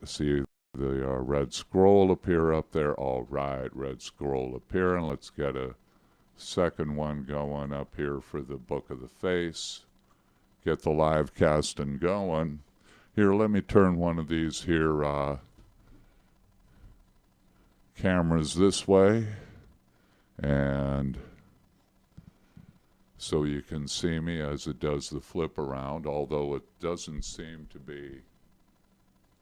see the red scroll appear up there. All right, red scroll appear, and let's get a second one going up here for the Book of the Face. Get the live casting going. Here, let me turn one of these here cameras this way, and so you can see me as it does the flip around, although it doesn't seem to be.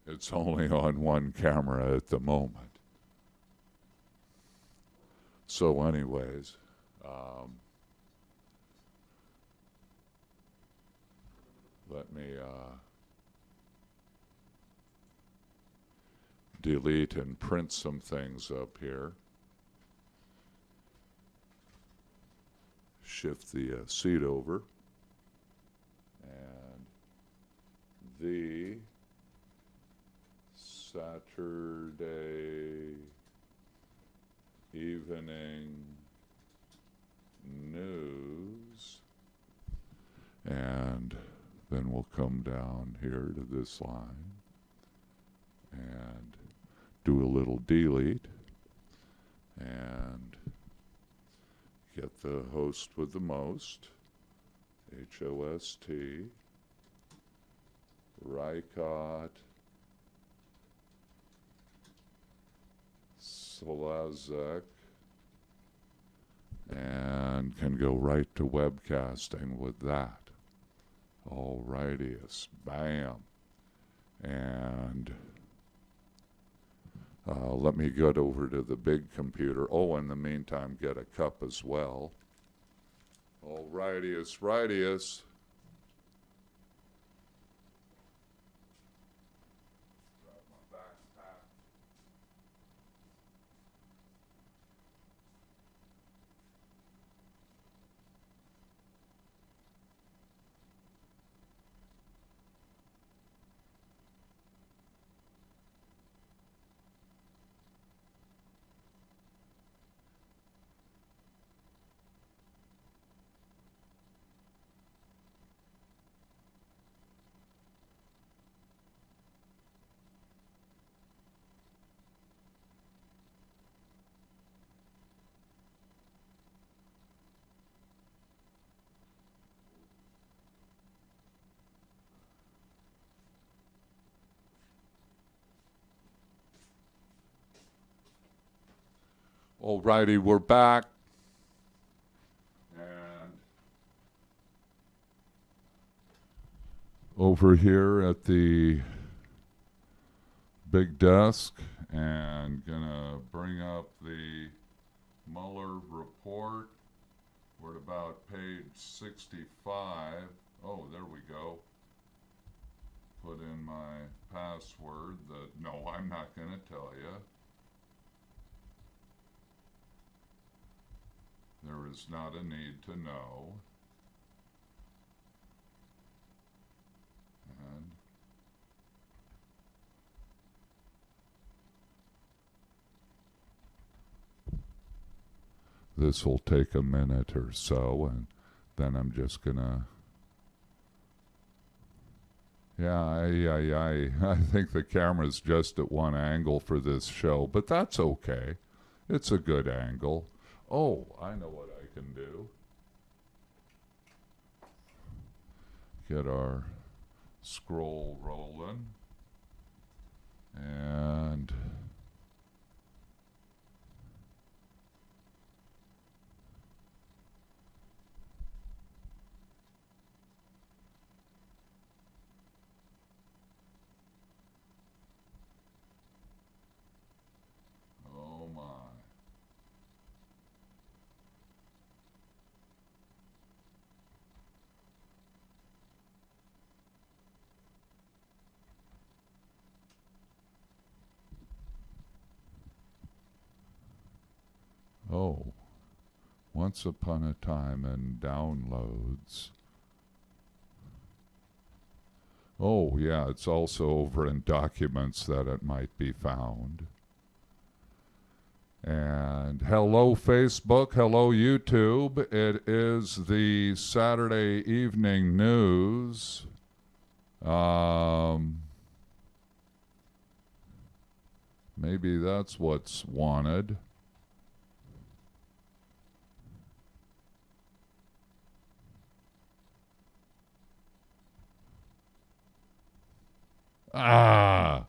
It's only on one camera at the moment. So anyways, let me delete and print some things up here. Shift the seat over. And the Saturday evening news. And then we'll come down here to this line and do a little delete and get the host with the most, H-O-S-T, Rykot, Slezak, and can go right to webcasting with that. Alrighty-us, bam. And let me get over to the big computer. Oh, in the meantime, get a cup as well. Alrighty-us, righty-us. Alrighty, we're back. And over here at the big desk, and gonna bring up the Mueller report. We're at about page 65. Oh, there we go. Put in my password that, no, I'm not gonna tell you. There is not a need to know. And this will take a minute or so, and then I'm just gonna, I think the camera's just at one angle for this show, but that's okay. It's a good angle. Oh, I know what I can do. Get our scroll rolling. And oh my. Oh, once upon a time in downloads. Oh, yeah, it's also over in documents that it might be found. And hello, Facebook. Hello, YouTube. It is the Saturday evening news. Maybe that's what's wanted. Ah!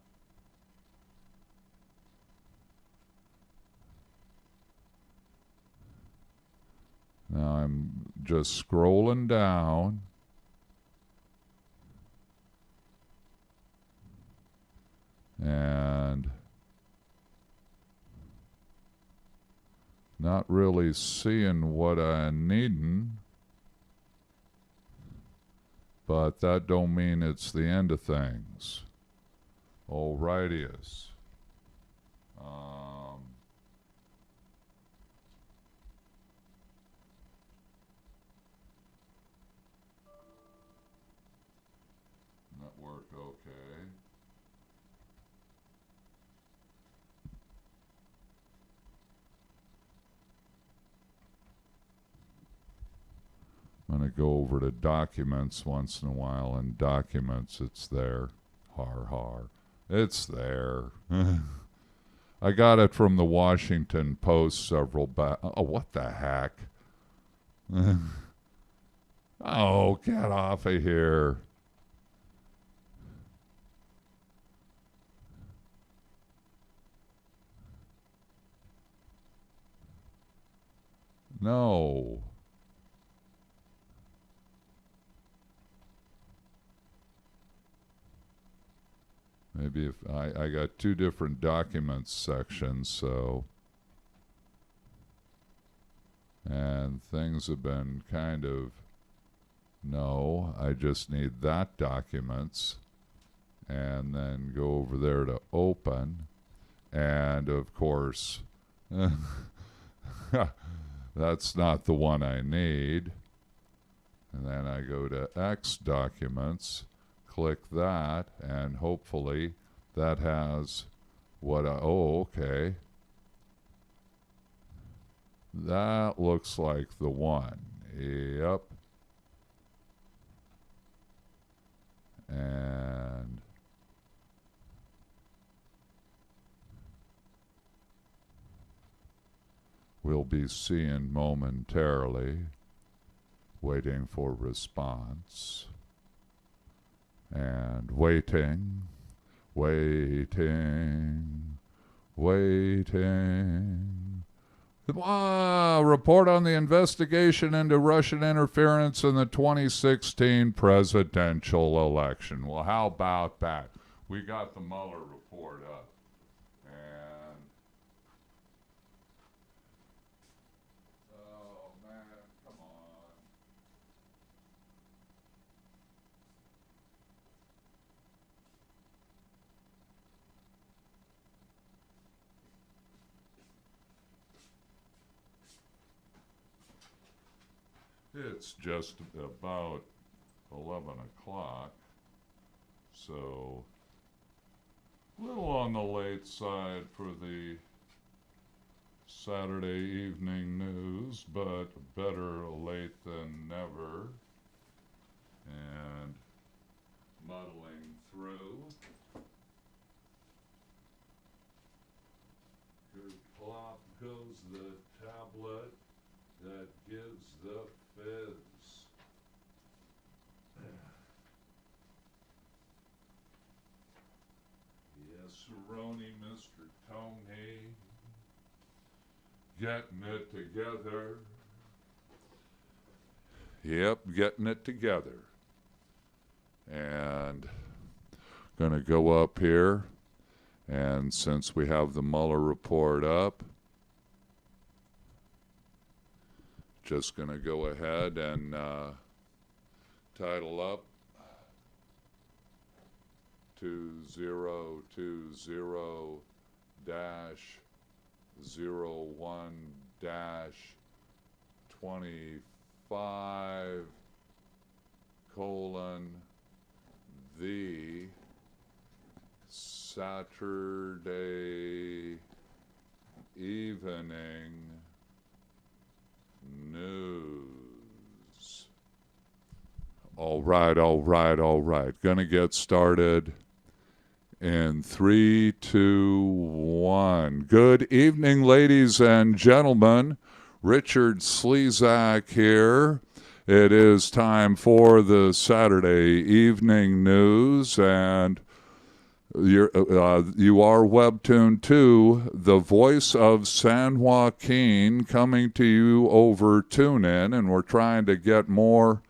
Now I'm just scrolling down. And not really seeing what I'm needing. But that don't mean it's the end of things. Alrightius. Network, okay. I'm going to go over to documents once in a while, and documents, it's there. Har har. It's there. I got it from the Washington Post several Oh, what the heck? Oh, get off of here. No. Maybe if I got two different documents sections, so. And things have been kind of, no, I just need that documents. And then go over there to open. And of course, that's not the one I need. And then I go to X documents, click that, and hopefully that has what I, oh, okay. That looks like the one. Yep. And we'll be seeing momentarily, waiting for response. And waiting, waiting, waiting. Report on the investigation into Russian interference in the 2016 presidential election. Well, how about that? We got the Mueller report up. And oh, man, come on. It's just about 11 o'clock, so a little on the late side for the Saturday evening news, but better late than never. And muddling through. Plop goes the tablet that gives the fizz. Yes, Roni, Mr. Tony, getting it together. Yep, getting it together. And gonna go up here, and since we have the Mueller report up, just going to go ahead and title up 2020-01-25 colon the Saturday evening news. All right. Gonna get started In 3, 2, 1. Good evening, ladies and gentlemen. Richard Slezak here. It is time for the Saturday evening news, and you are webtuned to the voice of San Joaquin coming to you over TuneIn, and we're trying to get more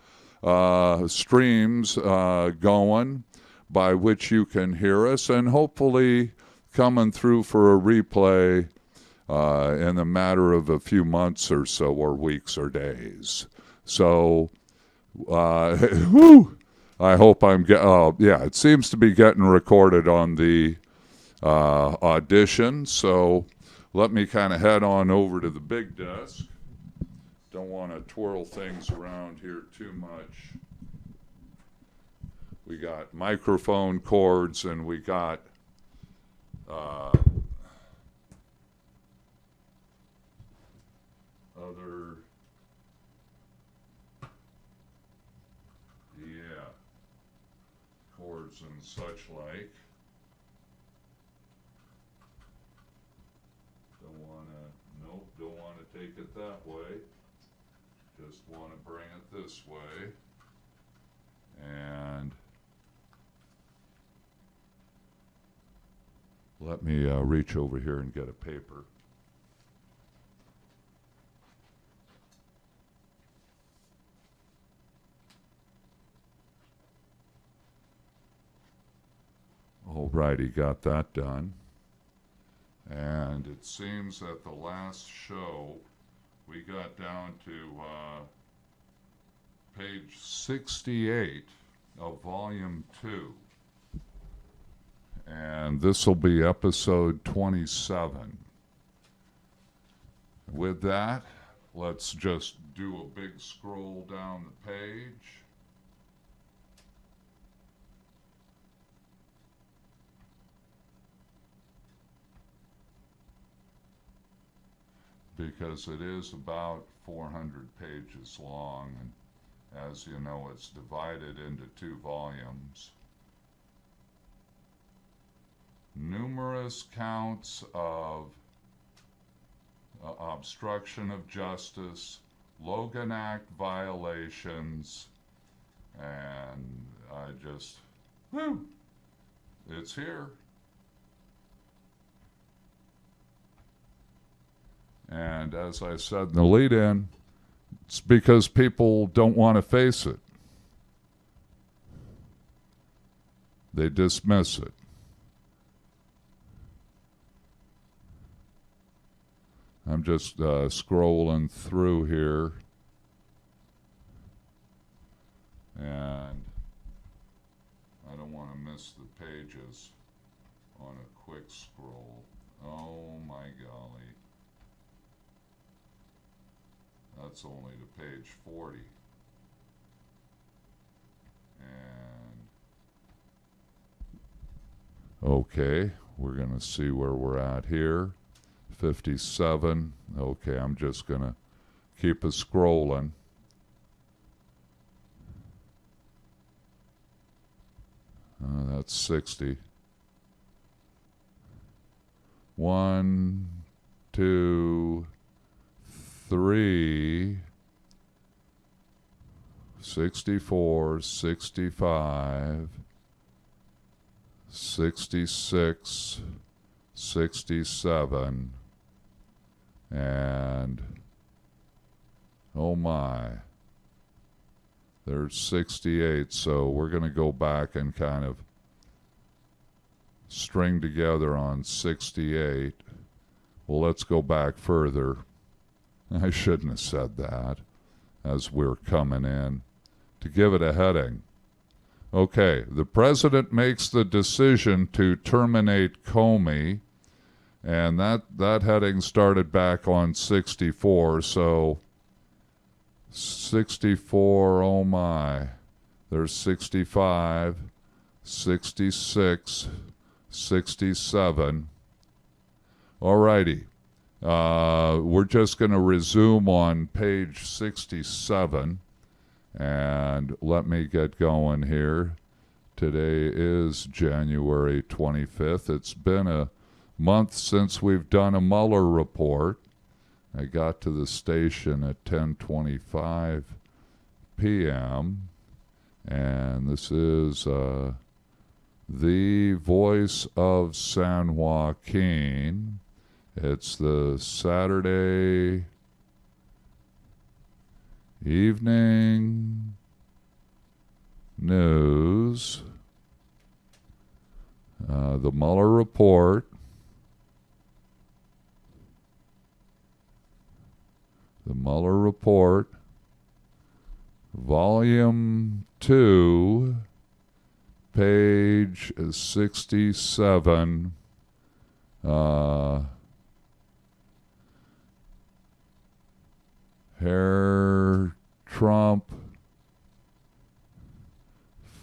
streams going by which you can hear us, and hopefully coming through for a replay in a matter of a few months or so, or weeks or days. So, whew, I hope I'm it seems to be getting recorded on the audition. So let me kind of head on over to the big desk. Don't want to twirl things around here too much. We got microphone cords, and we got other, cords and such like. Don't want to take it that way. Just want to bring it this way. And let me reach over here and get a paper. Alrighty, got that done. And it seems that the last show we got down to page 68 of volume 2. And this will be episode 27. With that, let's just do a big scroll down the page. Because it is about 400 pages long, and as you know, it's divided into 2 volumes. Numerous counts of obstruction of justice, Logan Act violations, and it's here. And as I said in the lead-in, it's because people don't want to face it. They dismiss it. I'm just scrolling through here. And I don't want to miss the pages on a quick scroll. Oh my golly. That's only to page 40. And okay, we're going to see where we're at here. 57. Okay, I'm just going to keep it scrolling. That's 60. 1, 2, 3, 64, 65, 66, 67, and oh my, there's 68. So we're going to go back and kind of string together on 68. Well, let's go back further. I shouldn't have said that as we're coming in. To give it a heading. Okay, the president makes the decision to terminate Comey, and that heading started back on 64, so 64, oh my, there's 65, 66, 67. Alrighty. We're just going to resume on page 67, and let me get going here today is January 25th. It's been a month since we've done a Mueller report. I got to the station at 10:25 p.m. and this is the Voice of San Joaquin. It's the Saturday evening news, the Mueller report. The Mueller report, volume 2, page 67. Herr Trump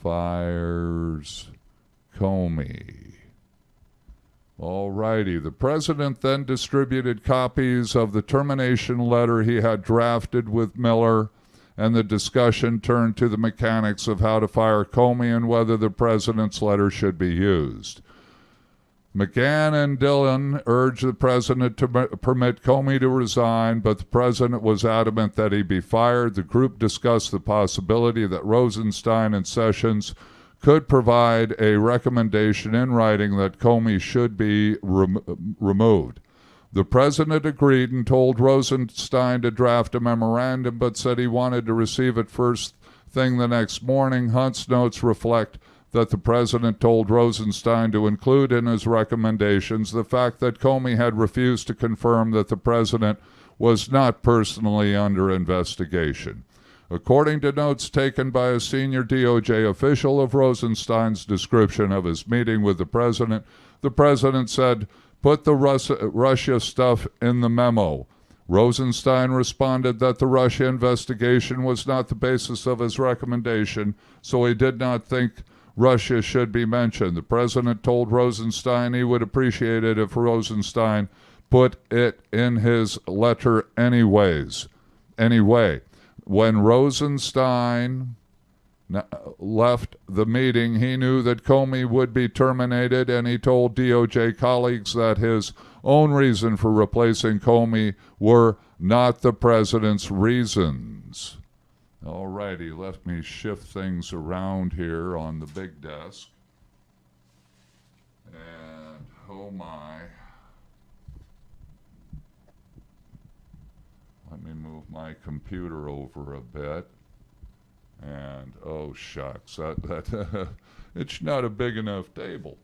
fires Comey. All righty. The president then distributed copies of the termination letter he had drafted with Miller, and the discussion turned to the mechanics of how to fire Comey and whether the president's letter should be used. McGahn and Dillon urged the president to permit Comey to resign, but the president was adamant that he be fired. The group discussed the possibility that Rosenstein and Sessions could provide a recommendation in writing that Comey should be removed. The president agreed and told Rosenstein to draft a memorandum, but said he wanted to receive it first thing the next morning. Hunt's notes reflect that the president told Rosenstein to include in his recommendations the fact that Comey had refused to confirm that the president was not personally under investigation. According to notes taken by a senior DOJ official of Rosenstein's description of his meeting with the president said, "Put the Russia stuff in the memo." Rosenstein responded that the Russia investigation was not the basis of his recommendation, so he did not think Russia should be mentioned. The president told Rosenstein he would appreciate it if Rosenstein put it in his letter anyway. When Rosenstein left the meeting, he knew that Comey would be terminated, and he told DOJ colleagues that his own reason for replacing Comey were not the president's reasons. All righty, let me shift things around here on the big desk. And oh my. Let me move my computer over a bit. And oh shucks, that it's not a big enough table,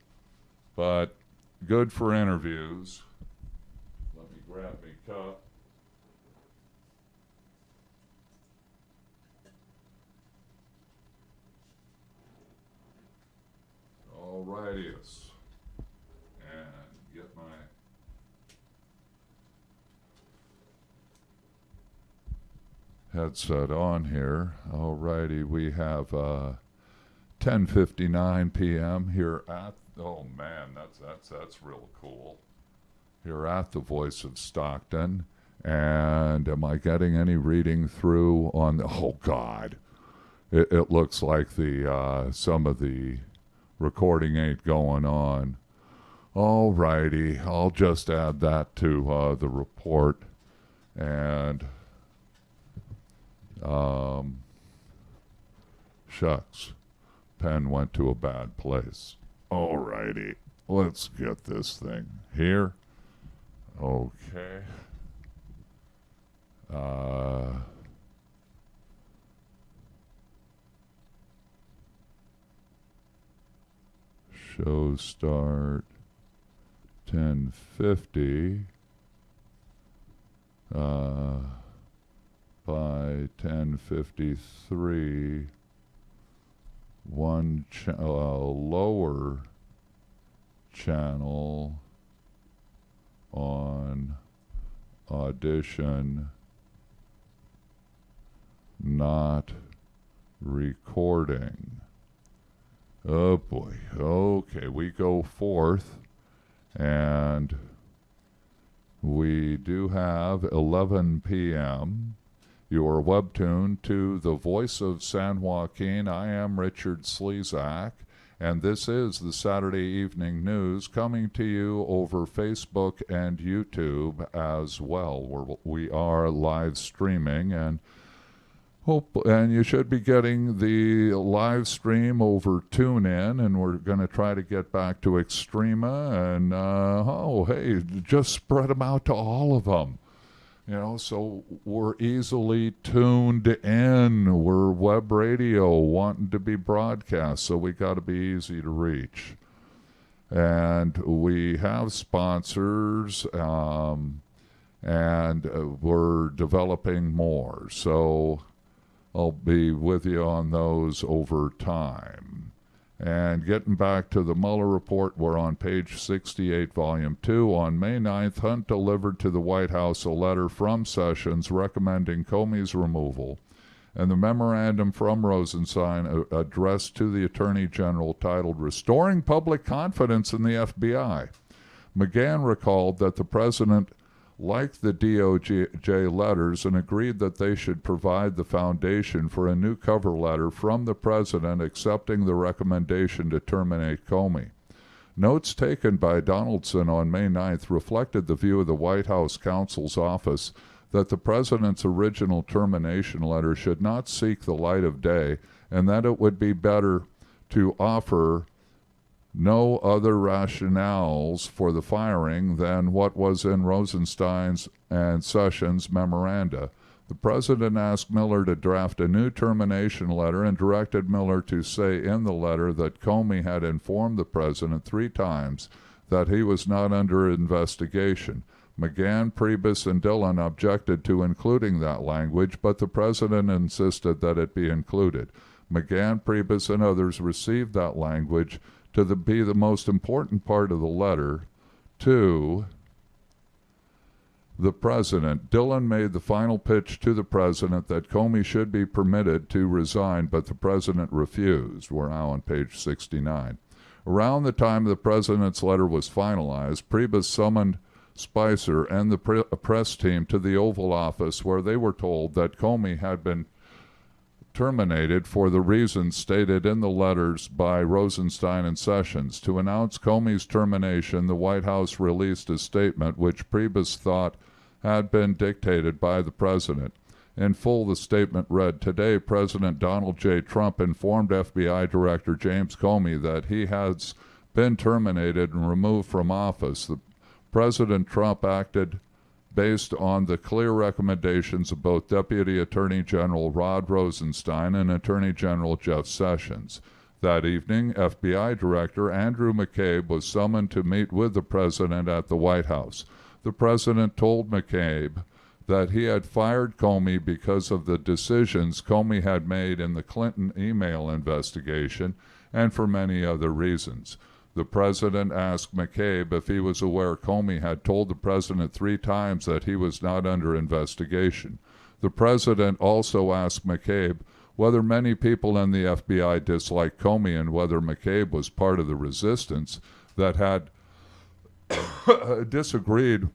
but good for interviews. Let me grab my cup. All rightius. And get my headset on here. All righty, we have 10:59 p.m. here at, oh man, that's real cool. Here at the Voice of Stockton. And am I getting any reading through on the, oh God, it looks like the some of the recording ain't going on. All righty, I'll just add that to the report. And shucks, pen went to a bad place. All righty, let's get this thing here. Okay. Show start 10:50. By 10:53, one lower channel on audition not recording. Oh boy. Okay, we go forth, and we do have 11 p.m. You are webtuned to the Voice of San Joaquin. I am Richard Slezak, And this is the Saturday Evening News, coming to you over Facebook and YouTube as well, where we are live streaming. And you should be getting the live stream over TuneIn, and we're going to try to get back to Extrema, and hey, just spread them out to all of them. So we're easily tuned in. We're web radio wanting to be broadcast, so we got to be easy to reach. And we have sponsors, and we're developing more. So I'll be with you on those over time. And getting back to the Mueller report, we're on page 68, volume 2. On May 9th, Hunt delivered to the White House a letter from Sessions recommending Comey's removal, and the memorandum from Rosenstein addressed to the Attorney General titled Restoring Public Confidence in the FBI. McGahn recalled that the president liked the DOJ letters and agreed that they should provide the foundation for a new cover letter from the president accepting the recommendation to terminate Comey. Notes taken by Donaldson on May 9th reflected the view of the White House counsel's office that the president's original termination letter should not seek the light of day, and that it would be better to offer no other rationales for the firing than what was in Rosenstein's and Sessions' memoranda. The president asked Miller to draft a new termination letter and directed Miller to say in the letter that Comey had informed the president 3 times that he was not under investigation. McGahn, Priebus, and Dillon objected to including that language, but the president insisted that it be included. McGahn, Priebus, and others received that language to be the most important part of the letter to the president. Dillon made the final pitch to the president that Comey should be permitted to resign, but the president refused. We're now on page 69. Around the time the president's letter was finalized, Priebus summoned Spicer and the press team to the Oval Office, where they were told that Comey had been terminated for the reasons stated in the letters by Rosenstein and Sessions. To announce Comey's termination, the White House released a statement which Priebus thought had been dictated by the president. In full, the statement read, "Today, President Donald J. Trump informed FBI Director James Comey that he has been terminated and removed from office. President Trump acted based on the clear recommendations of both Deputy Attorney General Rod Rosenstein and Attorney General Jeff Sessions. That evening, FBI Director Andrew McCabe was summoned to meet with the president at the White House. The president told McCabe that he had fired Comey because of the decisions Comey had made in the Clinton email investigation and for many other reasons. The president asked McCabe if he was aware Comey had told the president 3 times that he was not under investigation. The president also asked McCabe whether many people in the FBI disliked Comey and whether McCabe was part of the resistance that had disagreed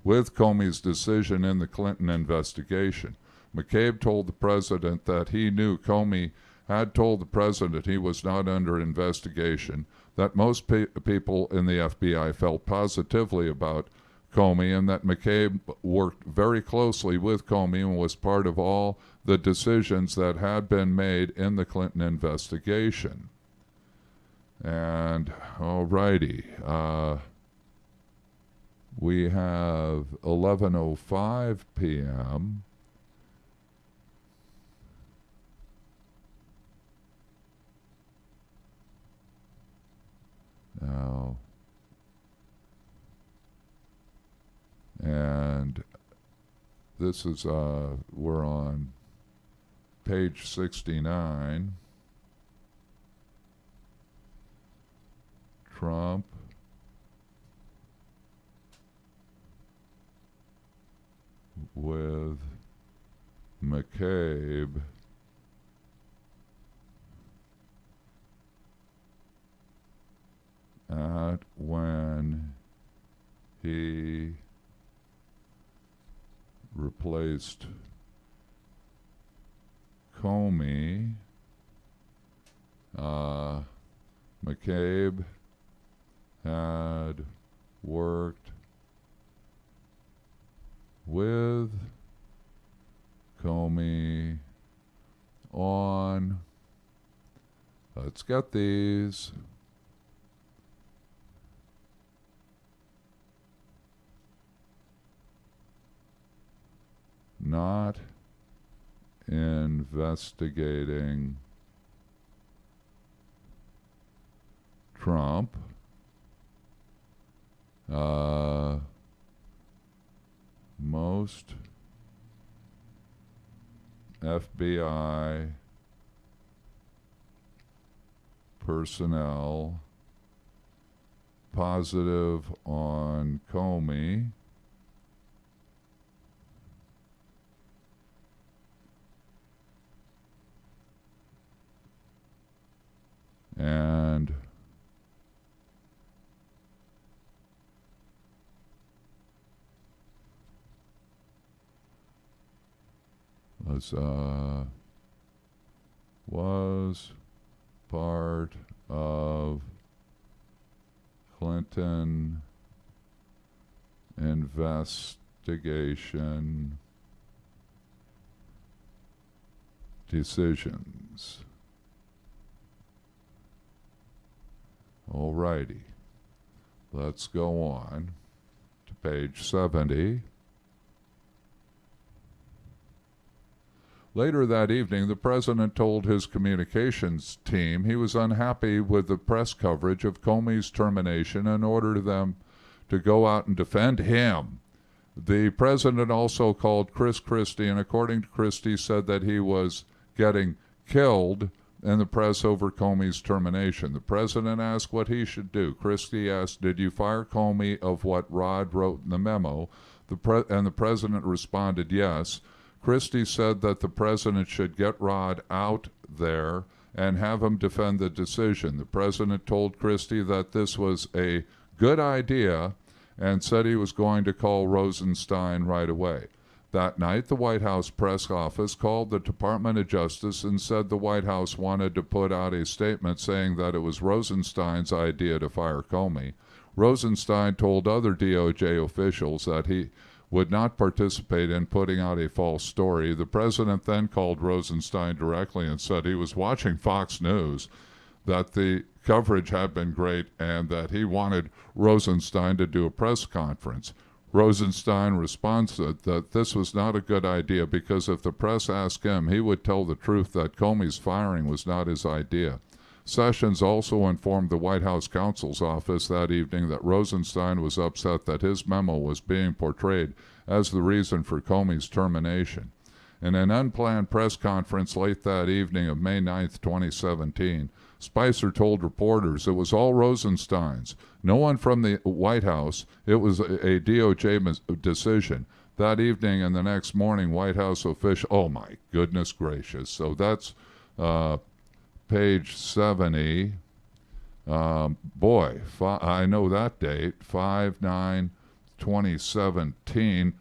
with Comey's decision in the Clinton investigation. McCabe told the president that he knew Comey had told the president he was not under investigation, that most people in the FBI felt positively about Comey, and that McCabe worked very closely with Comey and was part of all the decisions that had been made in the Clinton investigation. And, all righty, we have 11:05 p.m., now, and this is, we're on page 69. Trump with McCabe at when he replaced Comey McCabe had worked with Comey on, let's get these, not investigating Trump, most FBI personnel positive on Comey and was part of Clinton investigation decisions. All righty. Let's go on to page 70. Later that evening, the president told his communications team he was unhappy with the press coverage of Comey's termination and ordered them to go out and defend him. The president also called Chris Christie, and according to Christie, said that he was getting killed in the press over Comey's termination. The president asked what he should do. Christie asked, "Did you fire Comey of what Rod wrote in the memo?" And the president responded, "Yes." Christie said that the president should get Rod out there and have him defend the decision. The president told Christie that this was a good idea and said he was going to call Rosenstein right away. That night, the White House press office called the Department of Justice and said the White House wanted to put out a statement saying that it was Rosenstein's idea to fire Comey. Rosenstein told other DOJ officials that he would not participate in putting out a false story. The president then called Rosenstein directly and said he was watching Fox News, that the coverage had been great, and that he wanted Rosenstein to do a press conference. Rosenstein responded that this was not a good idea because if the press asked him, he would tell the truth that Comey's firing was not his idea. Sessions also informed the White House counsel's office that evening that Rosenstein was upset that his memo was being portrayed as the reason for Comey's termination. In an unplanned press conference late that evening of May 9, 2017, Spicer told reporters it was all Rosenstein's. No one from the White House. It was a DOJ decision. That evening and the next morning, White House official, oh my goodness gracious. So that's page 70. Boy, I know that date, 5/9/2017.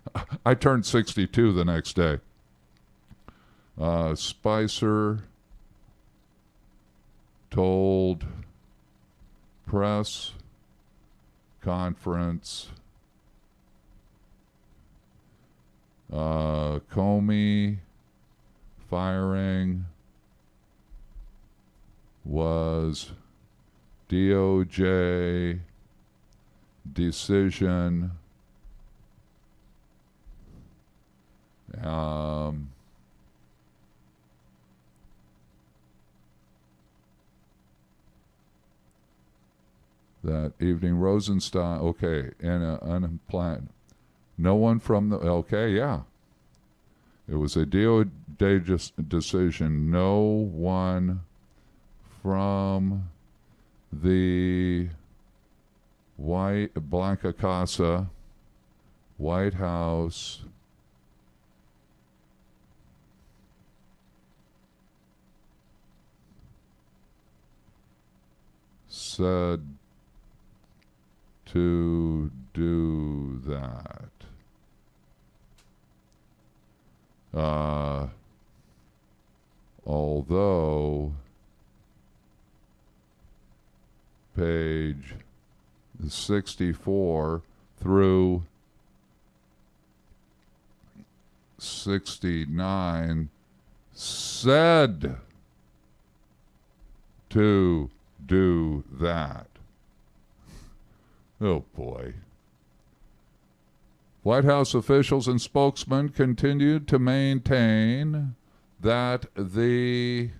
I turned 62 the next day. Spicer told press conference Comey firing was DOJ decision. That evening, Rosenstein, okay, in an unplanned. No one from the, okay, yeah. It was a DOJ decision. No one from the Blanca Casa, White House, said to do that. Although 64 through 69 said to do that. Oh boy. White House officials and spokesmen continued to maintain that the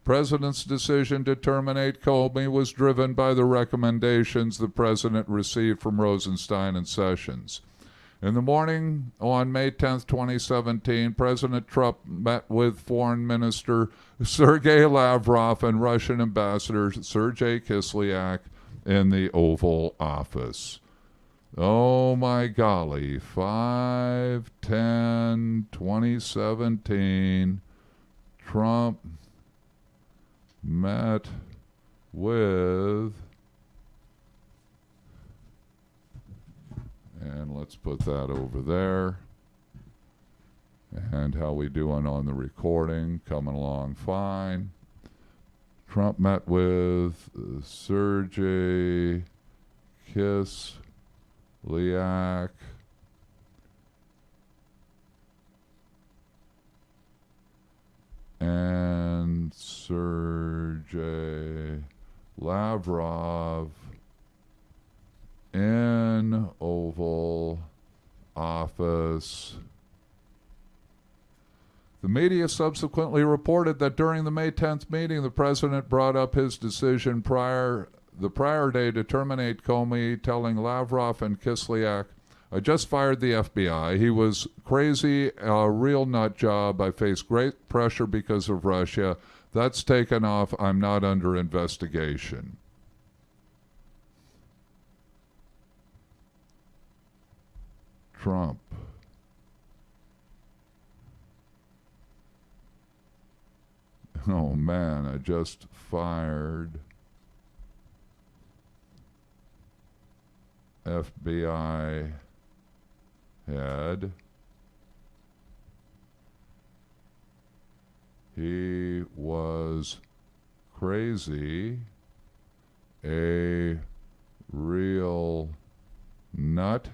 president's decision to terminate Comey was driven by the recommendations the president received from Rosenstein and Sessions. In the morning on May 10, 2017, President Trump met with Foreign Minister Sergei Lavrov and Russian Ambassador Sergei Kislyak in the Oval Office. Oh my golly, 5/10/2017, Trump met with, and let's put that over there. And how we doing on the recording? Coming along fine. Trump met with Sergei Kislyak and Sergei Lavrov in Oval Office. The media subsequently reported that during the May 10th meeting, the president brought up his decision the prior day to terminate Comey, telling Lavrov and Kislyak, "I just fired the FBI. He was crazy, a real nut job. I face great pressure because of Russia. That's taken off. I'm not under investigation." Trump. Oh man, I just fired FBI head. He was crazy, a real nut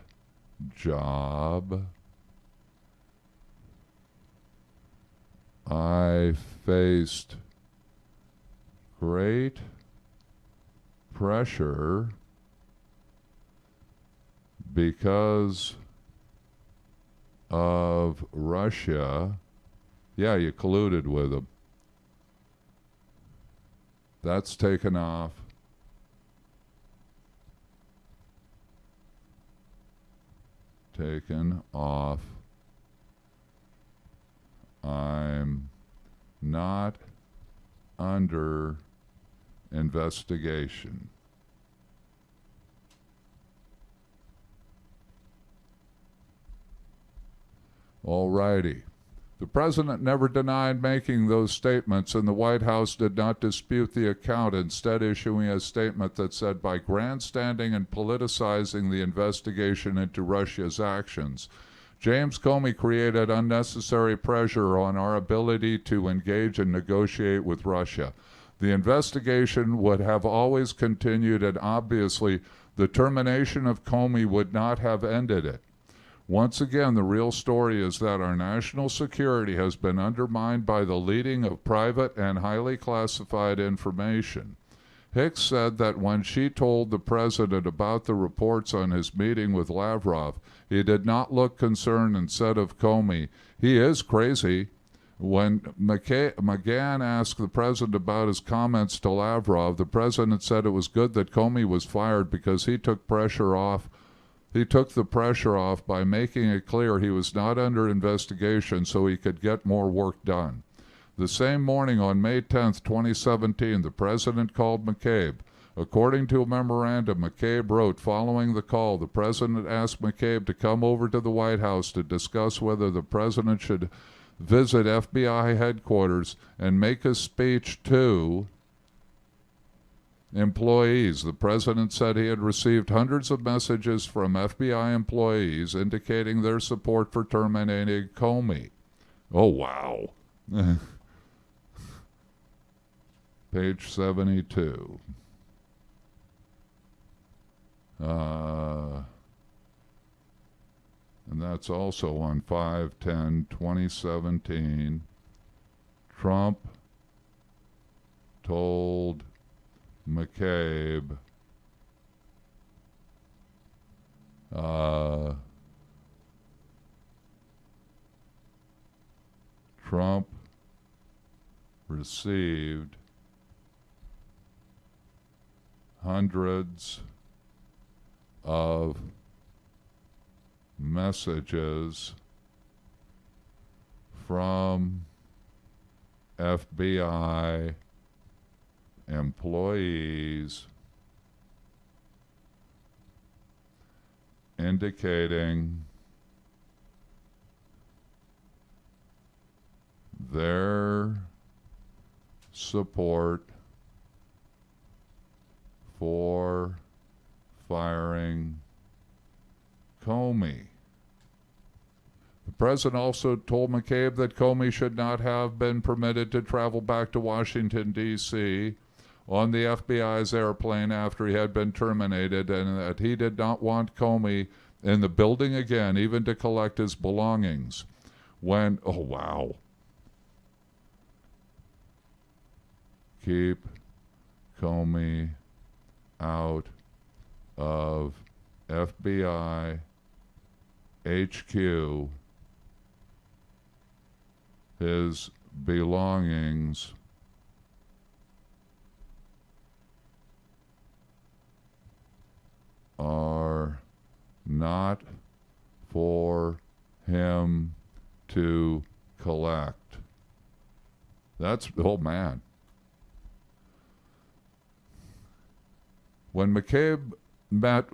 job. I faced great pressure because of Russia. Yeah, you colluded with them. That's taken off. Taken off. I'm not under investigation. All righty. The president never denied making those statements, and the White House did not dispute the account, instead issuing a statement that said, "By grandstanding and politicizing the investigation into Russia's actions, James Comey created unnecessary pressure on our ability to engage and negotiate with Russia. The investigation would have always continued, and obviously the termination of Comey would not have ended it. Once again, the real story is that our national security has been undermined by the leading of private and highly classified information." Hicks said that when she told the president about the reports on his meeting with Lavrov, he did not look concerned and said of Comey, "He is crazy." When McGahn asked the president about his comments to Lavrov, the president said it was good that Comey was fired because he took the pressure off by making it clear he was not under investigation so he could get more work done. The same morning on May 10, 2017, the president called McCabe. According to a memorandum McCabe wrote following the call, the president asked McCabe to come over to the White House to discuss whether the president should visit FBI headquarters and make a speech to employees. The president said he had received hundreds of messages from FBI employees indicating their support for terminating Comey. Oh, wow. Page 72. And that's also on 5/10/2017. Trump told McCabe Trump received hundreds of messages from FBI employees indicating their support for firing Comey. The president also told McCabe that Comey should not have been permitted to travel back to Washington, D.C. on the FBI's airplane after he had been terminated, and that he did not want Comey in the building again, even to collect his belongings. When, oh wow. Keep Comey out of FBI HQ. His belongings are not for him to collect. That's, oh man. When McCabe met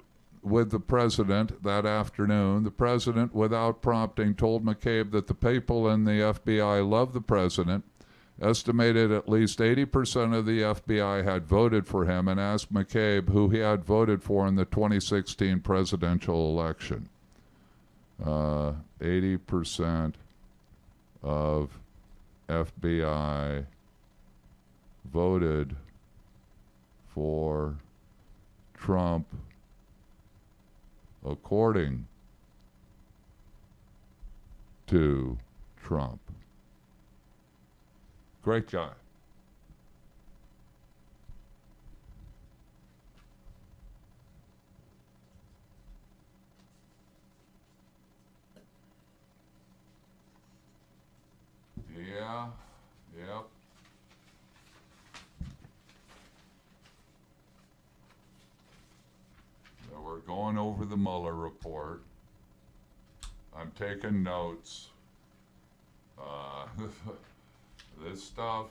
with the president that afternoon, the president, without prompting, told McCabe that the people in the FBI love the president, estimated at least 80% of the FBI had voted for him, and asked McCabe who he had voted for in the 2016 presidential election. 80% of FBI voted for Trump, according to Trump. Great guy. Yeah, yep. We're going over the Mueller report. I'm taking notes. This stuff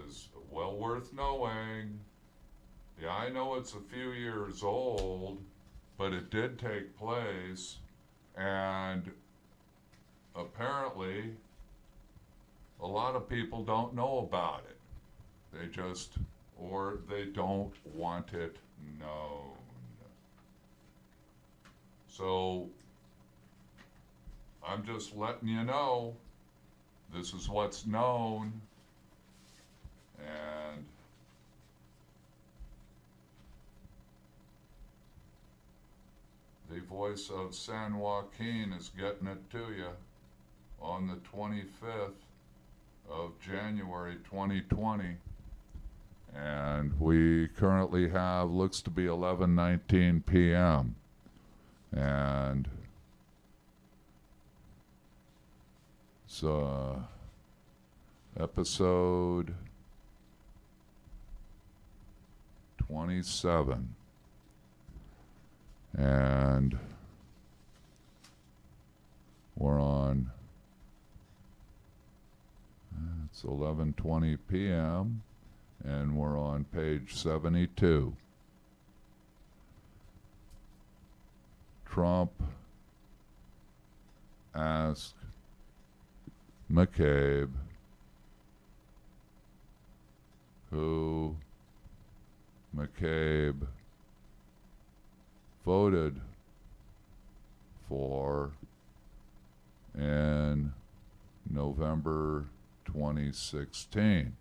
is well worth knowing. Yeah, I know it's a few years old, but it did take place, and apparently a lot of people don't know about it. They just, or they don't want it known. So I'm just letting you know this is what's known, and the voice of San Joaquin is getting it to you on the 25th of January 2020. And we currently have, looks to be 11:19 p.m. And so episode 27. And we're on, it's 11:20 p.m. and we're on page 72. Trump asked McCabe who McCabe voted for in November 2016.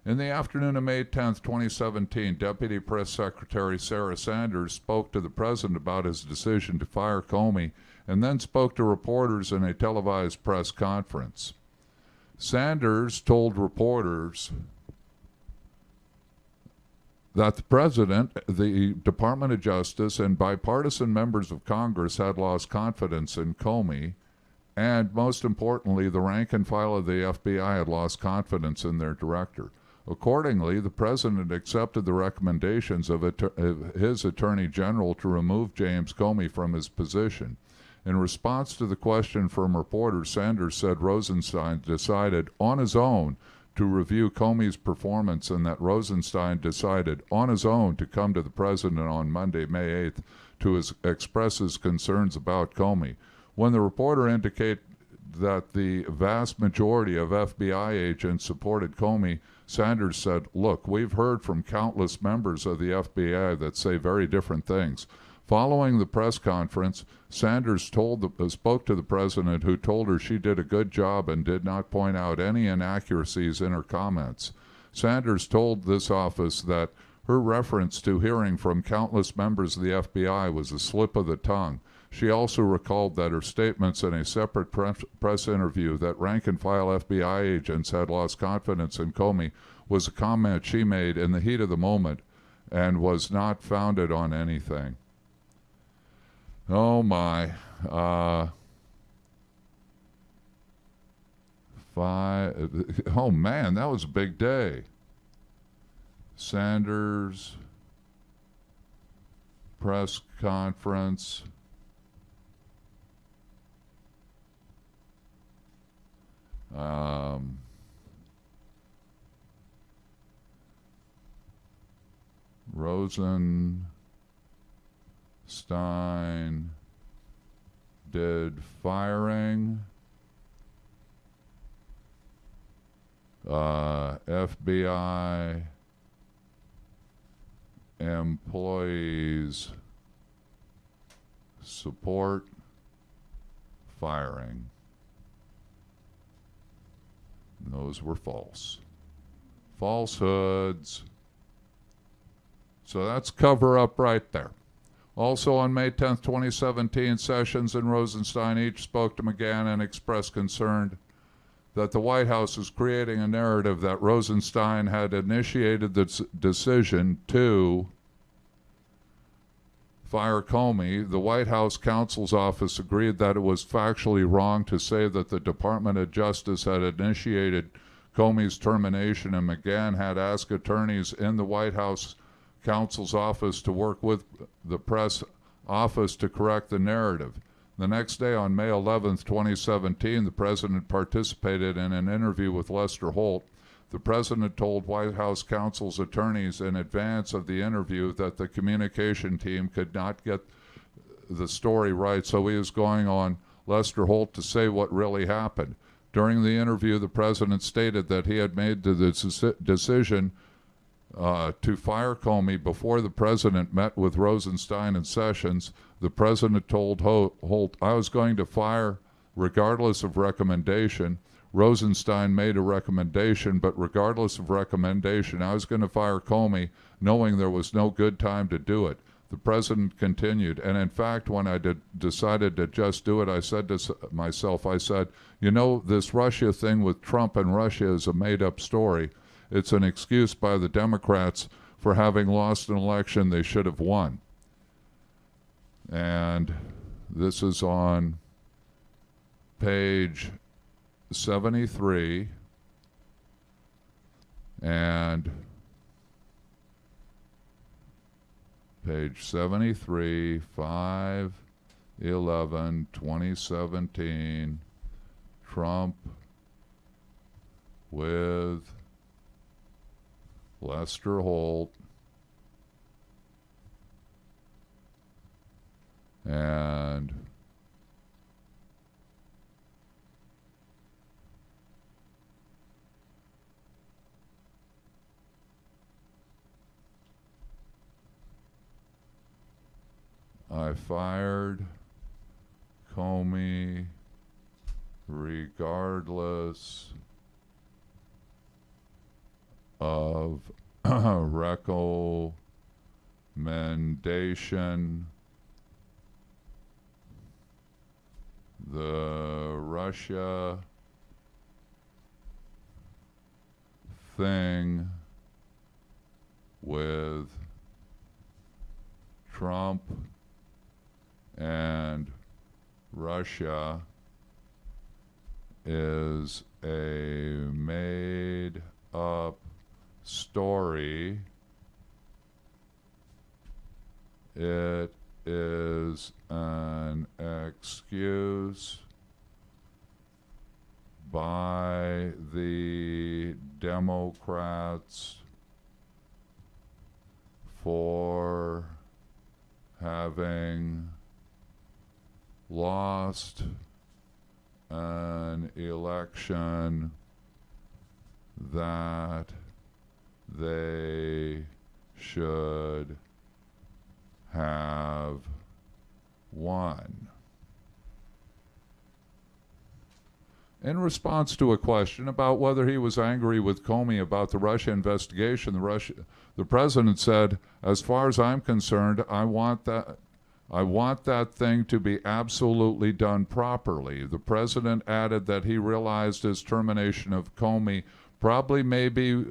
In the afternoon of May 10, 2017, Deputy Press Secretary Sarah Sanders spoke to the president about his decision to fire Comey and then spoke to reporters in a televised press conference. Sanders told reporters that the president, the Department of Justice, and bipartisan members of Congress had lost confidence in Comey, and most importantly, the rank and file of the FBI had lost confidence in their director. Accordingly, the president accepted the recommendations of his attorney general to remove James Comey from his position. In response to the question from reporters, Sanders said Rosenstein decided on his own to review Comey's performance and that Rosenstein decided on his own to come to the president on Monday, May 8th, to express his concerns about Comey. When the reporter indicated that the vast majority of FBI agents supported Comey, Sanders said, "Look, we've heard from countless members of the FBI that say very different things." Following the press conference, Sanders spoke to the president, who told her she did a good job and did not point out any inaccuracies in her comments. Sanders told this office that her reference to hearing from countless members of the FBI was a slip of the tongue. She also recalled that her statements in a separate press interview that rank-and-file FBI agents had lost confidence in Comey was a comment she made in the heat of the moment and was not founded on anything. Oh my. Oh man, that was a big day. Sanders press conference. Rosenstein did firing. FBI employees support firing. Those were false. Falsehoods. So that's cover up right there. Also on May 10th, 2017, Sessions and Rosenstein each spoke to McGahn and expressed concern that the White House is creating a narrative that Rosenstein had initiated the decision to fire Comey. The White House counsel's office agreed that it was factually wrong to say that the Department of Justice had initiated Comey's termination, and McGahn had asked attorneys in the White House counsel's office to work with the press office to correct the narrative. The next day, on May 11th, 2017, the president participated in an interview with Lester Holt. The president told White House counsel's attorneys in advance of the interview that the communication team could not get the story right, so he was going on Lester Holt to say what really happened. During the interview, the president stated that he had made the decision to fire Comey before the president met with Rosenstein and Sessions. The president told Holt, "I was going to fire regardless of recommendation. Rosenstein made a recommendation, but regardless of recommendation, I was going to fire Comey, knowing there was no good time to do it." The president continued, "And in fact, when I decided to just do it, I said to myself, you know, this Russia thing with Trump and Russia is a made-up story. It's an excuse by the Democrats for having lost an election they should have won." And this is on page 73 and page 73, 5/11/2017, Trump with Lester Holt and I fired Comey regardless of recommendation. The Russia thing with Trump and Russia is a made-up story. It is an excuse by the Democrats for having lost an election that they should have won. In response to a question about whether he was angry with Comey about the Russia investigation, the president said, "As far as I'm concerned, I want that thing to be absolutely done properly." The president added that he realized his termination of Comey probably maybe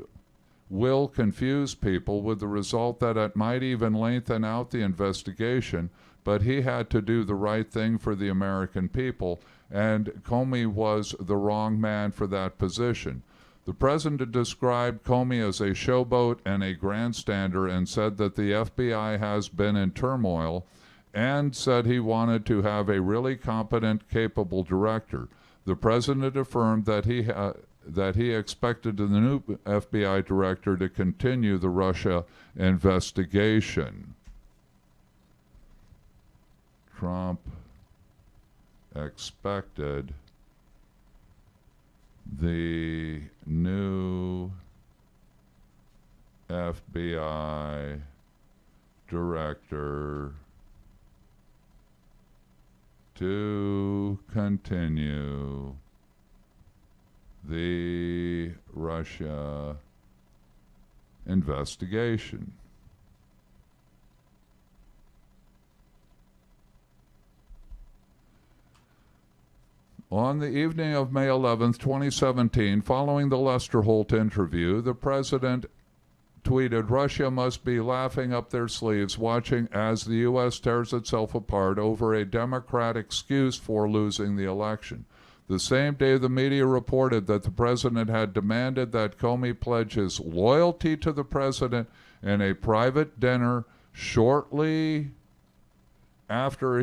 will confuse people, with the result that it might even lengthen out the investigation, but he had to do the right thing for the American people, and Comey was the wrong man for that position. The president described Comey as a showboat and a grandstander and said that the FBI has been in turmoil, and said he wanted to have a really competent, capable director. The president affirmed that he expected the new FBI director to continue the Russia investigation. Trump expected the new FBI director to continue the Russia investigation. On the evening of May 11th, 2017, following the Lester Holt interview, the president tweeted, "Russia must be laughing up their sleeves watching as the U.S. tears itself apart over a Democrat excuse for losing the election." The same day, the media reported that the president had demanded that Comey pledge his loyalty to the president in a private dinner shortly after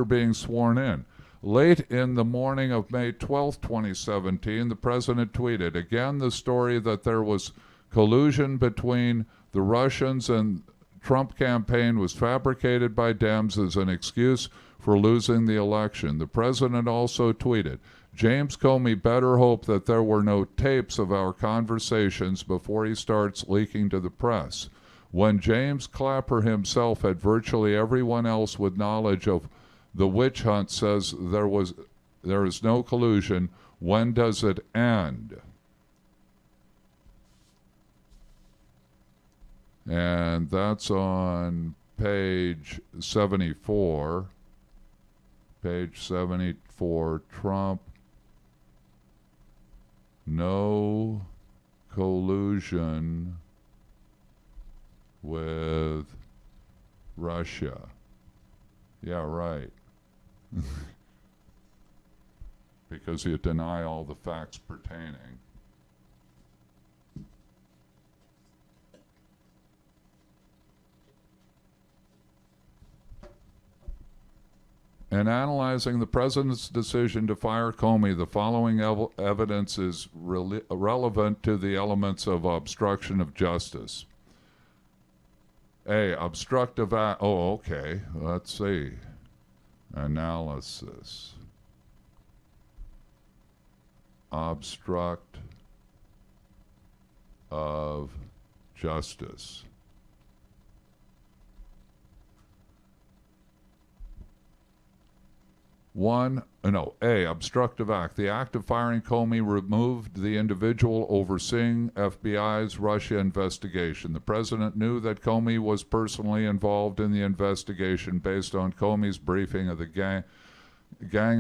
being sworn in. Late in the morning of May 12, 2017, the president tweeted, "Again, the story that there was collusion between the Russians and Trump campaign was fabricated by Dems as an excuse for losing the election." The president also tweeted, "James Comey better hope that there were no tapes of our conversations before he starts leaking to the press." When James Clapper himself had virtually everyone else with knowledge of the witch hunt says there is no collusion, when does it end? And that's on page 74. Page 74, Trump, no collusion with Russia. Yeah, right. Because you deny all the facts pertaining. In analyzing the president's decision to fire Comey, the following evidence is relevant to the elements of obstruction of justice. A, obstructive act. Oh, okay. Let's see. Analysis. Obstruct of justice. Obstructive act. The act of firing Comey removed the individual overseeing FBI's Russia investigation. The president knew that Comey was personally involved in the investigation based on Comey's briefing of the Gang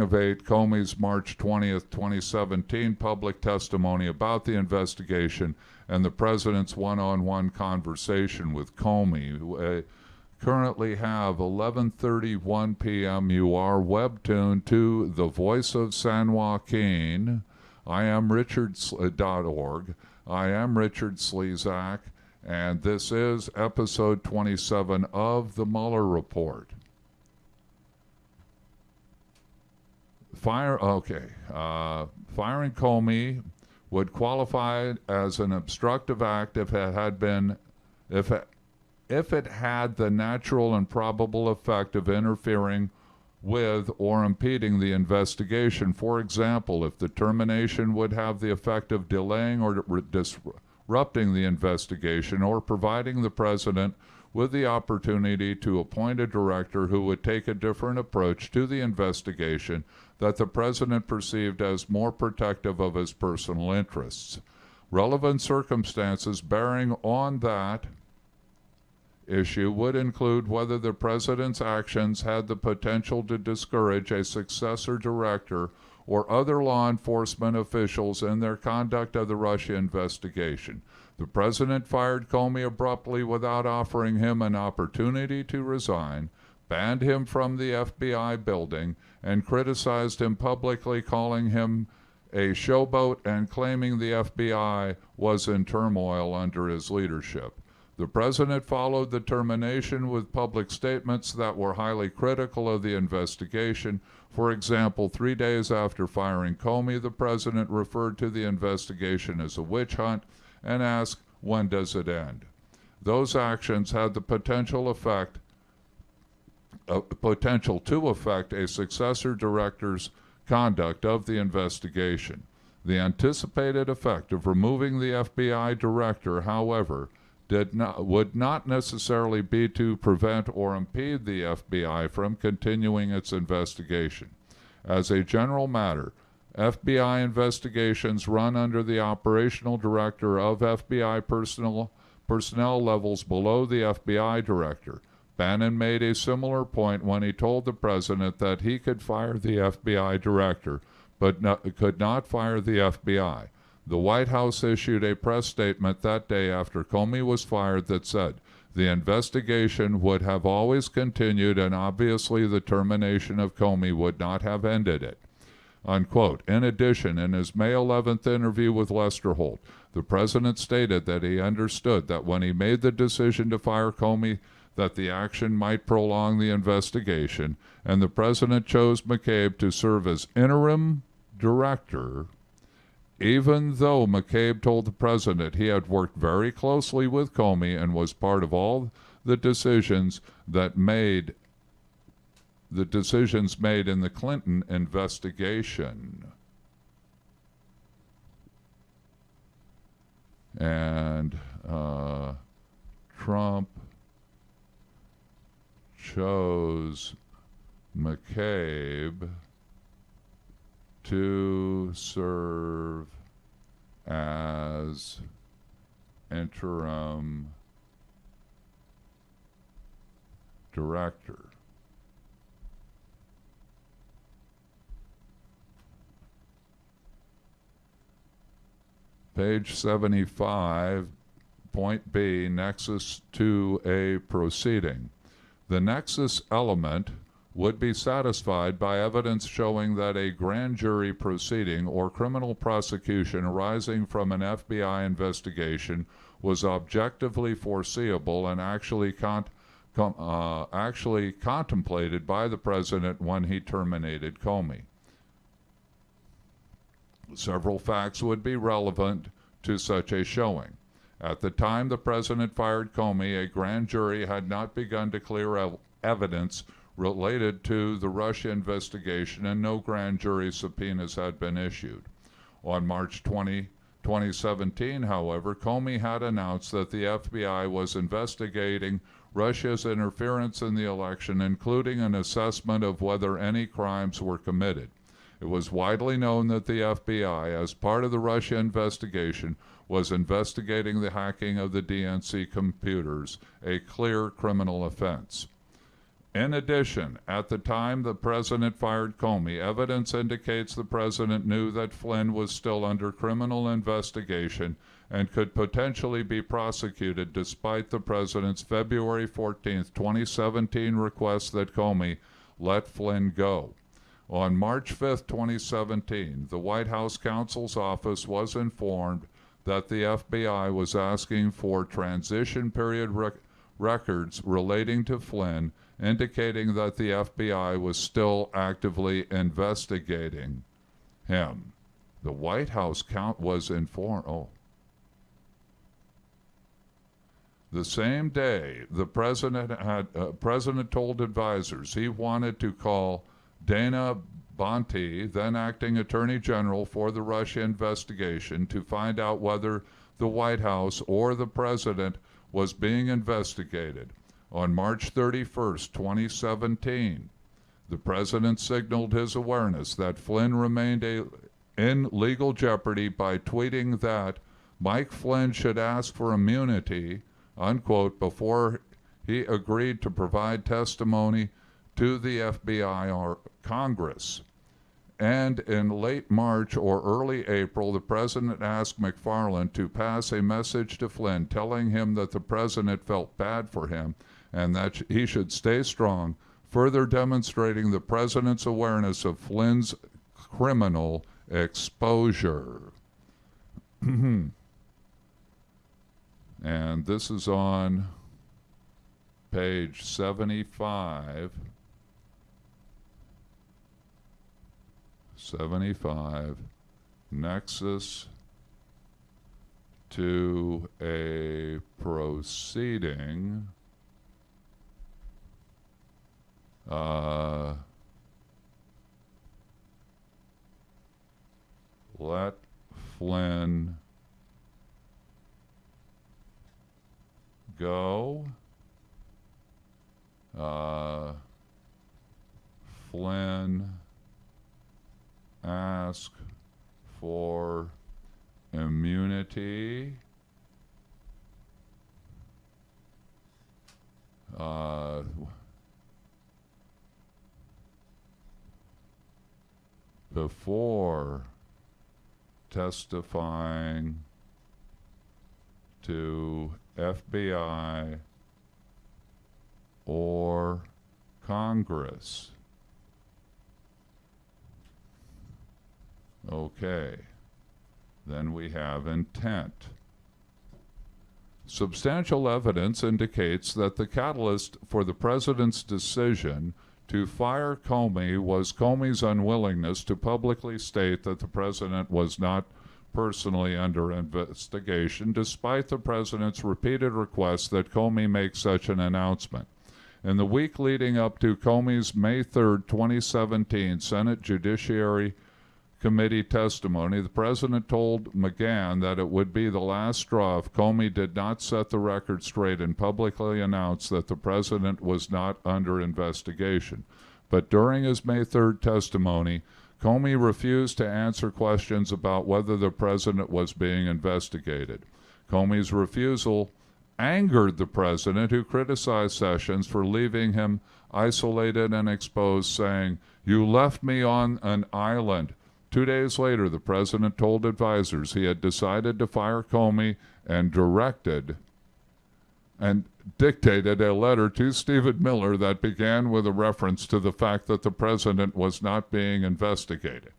of Eight, Comey's March 20th, 2017 public testimony about the investigation, and the president's one-on-one conversation with Comey. Currently have 11:31 p.m. You are web tuned to the Voice of San Joaquin. I am Richard.org. I am Richard Slezak, and this is episode 27 of the Mueller Report. Firing Comey would qualify as an obstructive act if it had the natural and probable effect of interfering with or impeding the investigation. For example, if the termination would have the effect of delaying or disrupting the investigation or providing the president with the opportunity to appoint a director who would take a different approach to the investigation that the president perceived as more protective of his personal interests. Relevant circumstances bearing on that issue would include whether the president's actions had the potential to discourage a successor director or other law enforcement officials in their conduct of the Russia investigation. The president fired Comey abruptly without offering him an opportunity to resign, banned him from the FBI building, and criticized him publicly, calling him a showboat and claiming the FBI was in turmoil under his leadership. The president followed the termination with public statements that were highly critical of the investigation. For example, 3 days after firing Comey, the president referred to the investigation as a witch hunt and asked, "When does it end?" Those actions had the potential to affect a successor director's conduct of the investigation. The anticipated effect of removing the FBI director, however, would not necessarily be to prevent or impede the FBI from continuing its investigation. As a general matter, FBI investigations run under the operational director of FBI personnel levels below the FBI director. Bannon made a similar point when he told the president that he could fire the FBI director, but could not fire the FBI. The White House issued a press statement that day after Comey was fired that said, "The investigation would have always continued and obviously the termination of Comey would not have ended it." Unquote. In addition, in his May 11th interview with Lester Holt, the president stated that he understood that when he made the decision to fire Comey, that the action might prolong the investigation, and the president chose McCabe to serve as interim director, even though McCabe told the president he had worked very closely with Comey and was part of all the decisions made in the Clinton investigation. And Trump chose McCabe to serve as interim director. Page 75, point B, nexus to a proceeding. The nexus element would be satisfied by evidence showing that a grand jury proceeding or criminal prosecution arising from an FBI investigation was objectively foreseeable and actually contemplated by the president when he terminated Comey. Several facts would be relevant to such a showing. At the time the president fired Comey, a grand jury had not begun to clear evidence related to the Russia investigation, and no grand jury subpoenas had been issued. On March 20, 2017, however, Comey had announced that the FBI was investigating Russia's interference in the election, including an assessment of whether any crimes were committed. It was widely known that the FBI, as part of the Russia investigation, was investigating the hacking of the DNC computers, a clear criminal offense. In addition, at the time the president fired Comey, evidence indicates the president knew that Flynn was still under criminal investigation and could potentially be prosecuted despite the president's February 14, 2017 request that Comey let Flynn go. On March 5, 2017, the White House counsel's office was informed that the FBI was asking for transition period records relating to Flynn, indicating that the FBI was still actively investigating him. The White House was informed. The same day, the president told advisors he wanted to call Dana Bonte, then acting Attorney General for the Russia investigation, to find out whether the White House or the president was being investigated. On March 31, 2017, the president signaled his awareness that Flynn remained in legal jeopardy by tweeting that Mike Flynn should ask for immunity, unquote, before he agreed to provide testimony to the FBI or Congress. And in late March or early April, the president asked McFarland to pass a message to Flynn telling him that the president felt bad for him and that he should stay strong, further demonstrating the president's awareness of Flynn's criminal exposure. And this is on page 75. 75, nexus to a proceeding let Flynn go. Flynn ask for immunity before testifying to FBI or Congress. Okay, then we have intent. Substantial evidence indicates that the catalyst for the president's decision to fire Comey was Comey's unwillingness to publicly state that the president was not personally under investigation, despite the president's repeated requests that Comey make such an announcement. In the week leading up to Comey's May 3, 2017 Senate Judiciary Committee testimony, the president told McGahn that it would be the last straw if Comey did not set the record straight and publicly announce that the president was not under investigation. But during his May 3rd testimony, Comey refused to answer questions about whether the president was being investigated. Comey's refusal angered the president, who criticized Sessions for leaving him isolated and exposed, saying, "You left me on an island." 2 days later, the president told advisors he had decided to fire Comey and dictated a letter to Stephen Miller that began with a reference to the fact that the president was not being investigated.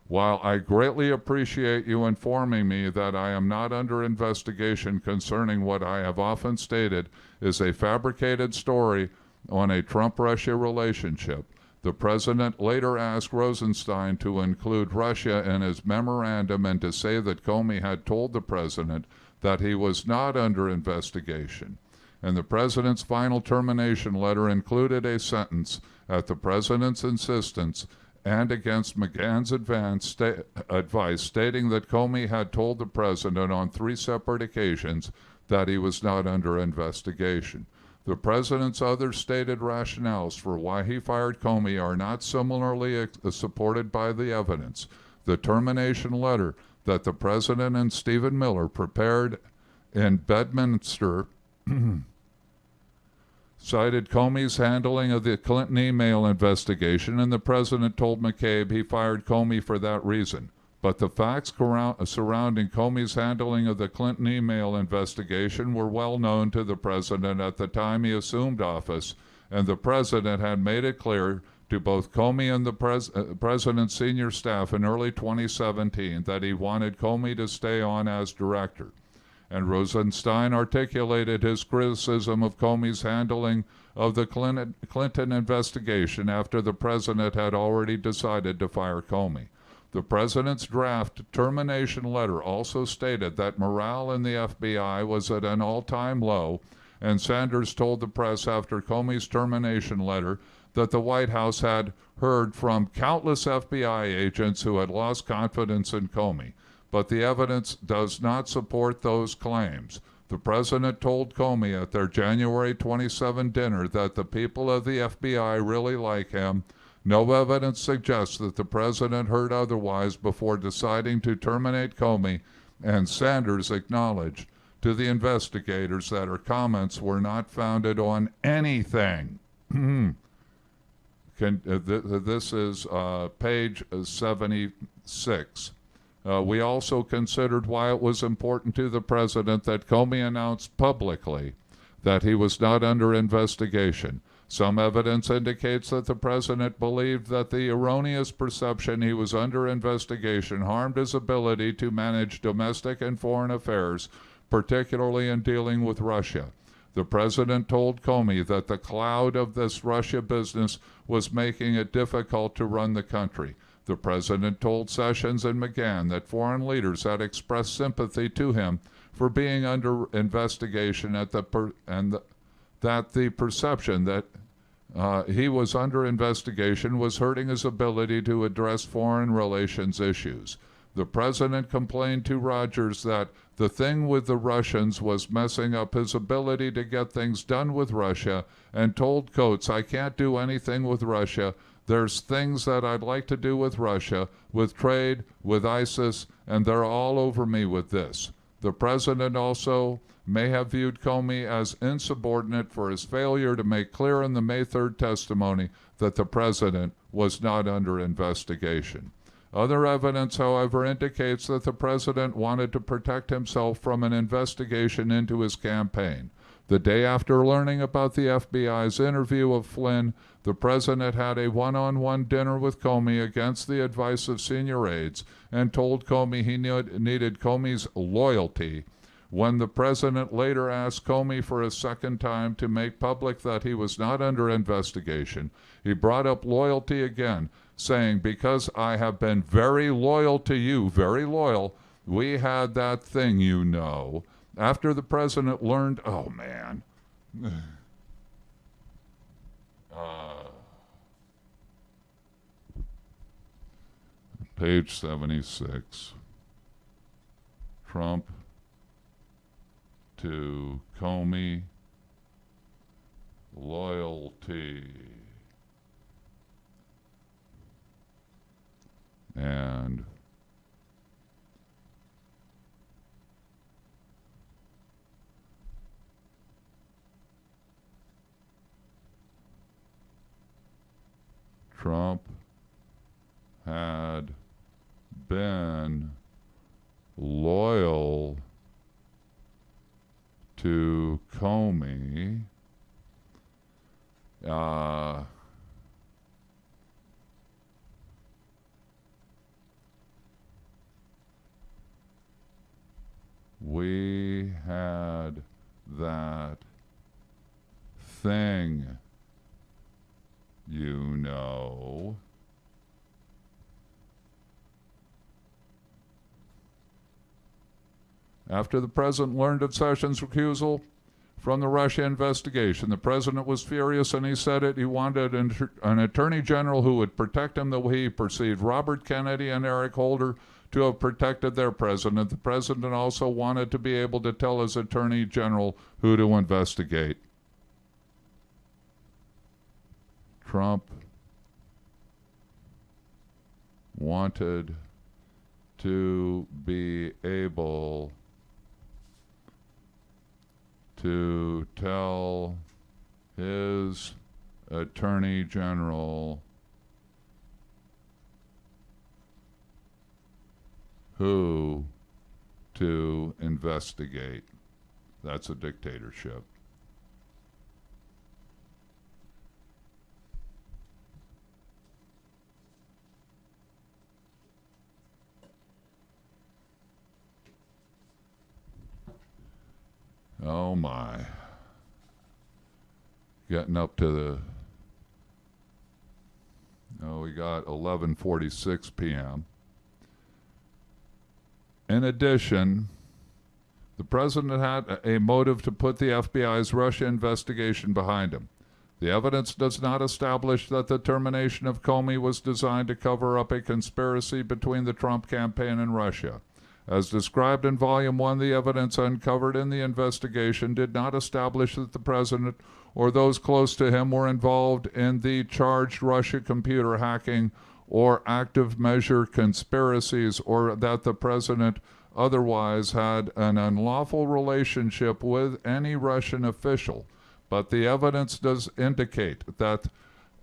While I greatly appreciate you informing me that I am not under investigation concerning what I have often stated is a fabricated story on a Trump-Russia relationship, the president later asked Rosenstein to include Russia in his memorandum and to say that Comey had told the president that he was not under investigation. And the president's final termination letter included a sentence at the president's insistence and against McGahn's advice, stating that Comey had told the president on 3 separate occasions that he was not under investigation. The president's other stated rationales for why he fired Comey are not similarly supported by the evidence. The termination letter that the president and Stephen Miller prepared in Bedminster cited Comey's handling of the Clinton email investigation, and the president told McCabe he fired Comey for that reason. But the facts surrounding Comey's handling of the Clinton email investigation were well known to the president at the time he assumed office, and the president had made it clear to both Comey and the president's senior staff in early 2017 that he wanted Comey to stay on as director. And Rosenstein articulated his criticism of Comey's handling of the Clinton investigation after the president had already decided to fire Comey. The president's draft termination letter also stated that morale in the FBI was at an all-time low, and Sanders told the press after Comey's termination letter that the White House had heard from countless FBI agents who had lost confidence in Comey. But the evidence does not support those claims. The president told Comey at their January 27 dinner that the people of the FBI really like him. No evidence suggests that the president heard otherwise before deciding to terminate Comey, and Sanders acknowledged to the investigators that her comments were not founded on anything. This is page 76. We also considered why it was important to the president that Comey announced publicly that he was not under investigation. Some evidence indicates that the president believed that the erroneous perception he was under investigation harmed his ability to manage domestic and foreign affairs, particularly in dealing with Russia. The president told Comey that the cloud of this Russia business was making it difficult to run the country. The president told Sessions and McGahn that foreign leaders had expressed sympathy to him for being under investigation that the perception that he was under investigation was hurting his ability to address foreign relations issues. The president complained to Rogers that the thing with the Russians was messing up his ability to get things done with Russia, and told Coates, "I can't do anything with Russia. There's things that I'd like to do with Russia, with trade, with ISIS, and they're all over me with this." The president also may have viewed Comey as insubordinate for his failure to make clear in the May 3rd testimony that the president was not under investigation. Other evidence, however, indicates that the president wanted to protect himself from an investigation into his campaign. The day after learning about the FBI's interview of Flynn, the president had a one-on-one dinner with Comey against the advice of senior aides and told Comey he needed Comey's loyalty. When the president later asked Comey for a second time to make public that he was not under investigation, he brought up loyalty again, saying, "Because I have been very loyal to you, very loyal, we had that thing, you know." After the president learned, oh man, page 76, Trump to Comey, loyalty. And Trump had been loyal to Comey we had that thing, you know. After the president learned of Sessions' recusal from the Russia investigation, the president was furious, and he said it. He wanted an attorney general who would protect him the way he perceived Robert Kennedy and Eric Holder to have protected their president. The president also wanted to be able to tell his attorney general who to investigate. Trump wanted to be able to tell his Attorney General who to investigate. That's a dictatorship. Oh my. Getting up to the, we got 11:46 p.m. In addition, the president had a motive to put the FBI's Russia investigation behind him. The evidence does not establish that the termination of Comey was designed to cover up a conspiracy between the Trump campaign and Russia. As described in Volume 1, the evidence uncovered in the investigation did not establish that the president or those close to him were involved in the charged Russia computer hacking or active measure conspiracies, or that the president otherwise had an unlawful relationship with any Russian official. But the evidence does indicate that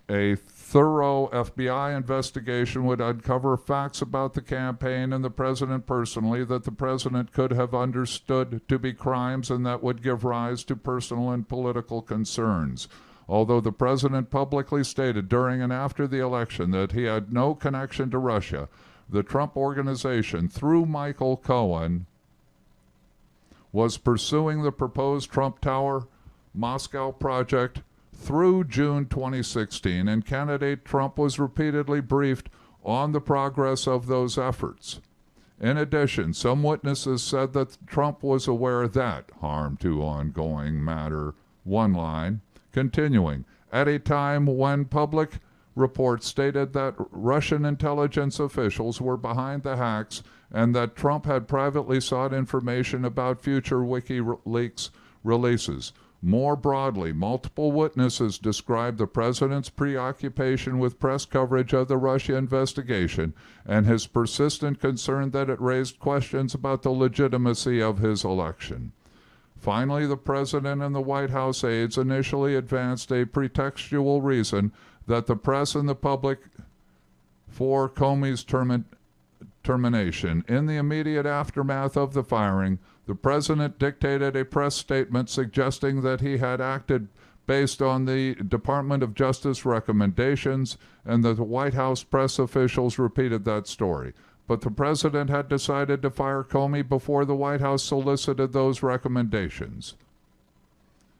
a thorough FBI investigation would uncover facts about the campaign and the president personally that the president could have understood to be crimes and that would give rise to personal and political concerns. Although the president publicly stated during and after the election that he had no connection to Russia, the Trump Organization, through Michael Cohen, was pursuing the proposed Trump Tower Moscow project through June 2016, and candidate Trump was repeatedly briefed on the progress of those efforts. In addition, some witnesses said that Trump was aware that harm to ongoing matter, one line, continuing, at a time when public reports stated that Russian intelligence officials were behind the hacks and that Trump had privately sought information about future WikiLeaks releases. More broadly, multiple witnesses described the president's preoccupation with press coverage of the Russia investigation and his persistent concern that it raised questions about the legitimacy of his election. Finally, the president and the White House aides initially advanced a pretextual reason that the press and the public for Comey's termination. In the immediate aftermath of the firing, the president dictated a press statement suggesting that he had acted based on the Department of Justice recommendations, and that the White House press officials repeated that story. But the president had decided to fire Comey before the White House solicited those recommendations.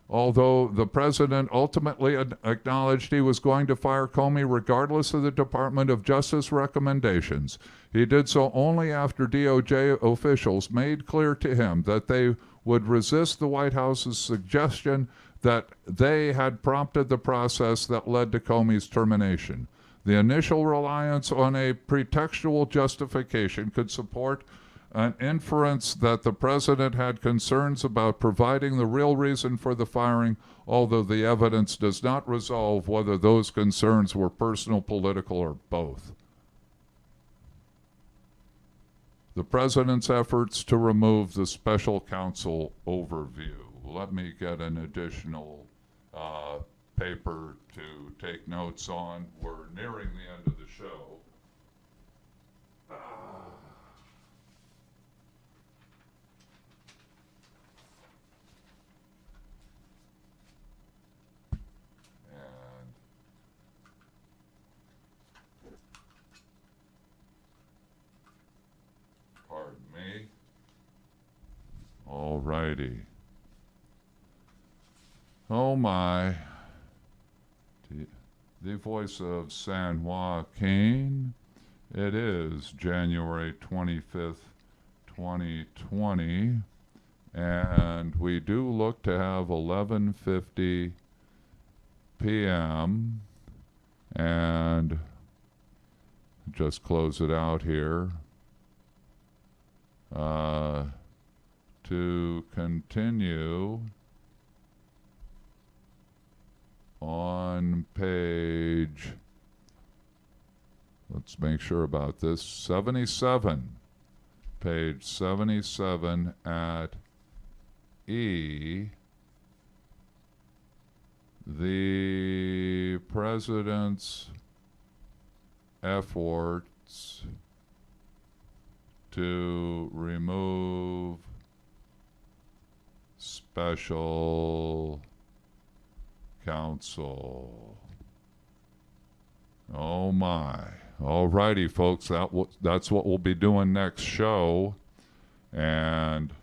Although the president ultimately acknowledged he was going to fire Comey regardless of the Department of Justice recommendations, he did so only after DOJ officials made clear to him that they would resist the White House's suggestion that they had prompted the process that led to Comey's termination. The initial reliance on a pretextual justification could support an inference that the president had concerns about providing the real reason for the firing, although the evidence does not resolve whether those concerns were personal, political, or both. The president's efforts to remove the special counsel overview. Let me get an additional paper to take notes on. We're nearing the end of the show. Pardon me. All righty. Oh my. The voice of San Joaquin. It is January 25th, 2020. And we do look to have 11:50 p.m. And just close it out here. To continue on page, let's make sure about this, 77, page 77 at E, the president's efforts to remove special counsel. Oh my. Alrighty, folks, that's what we'll be doing next show. And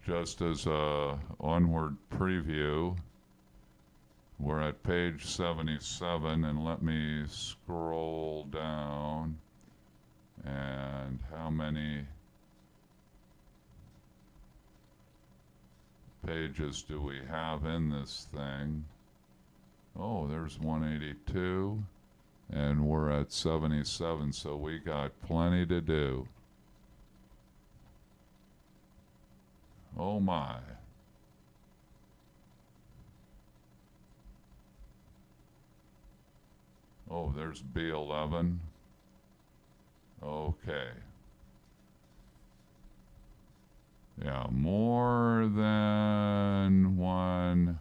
just as a onward preview, we're at page 77, and let me scroll down. And how many pages do we have in this thing? Oh, there's 182, and we're at 77, so we got plenty to do. Oh my. Oh, there's B11. Okay. Yeah, more than one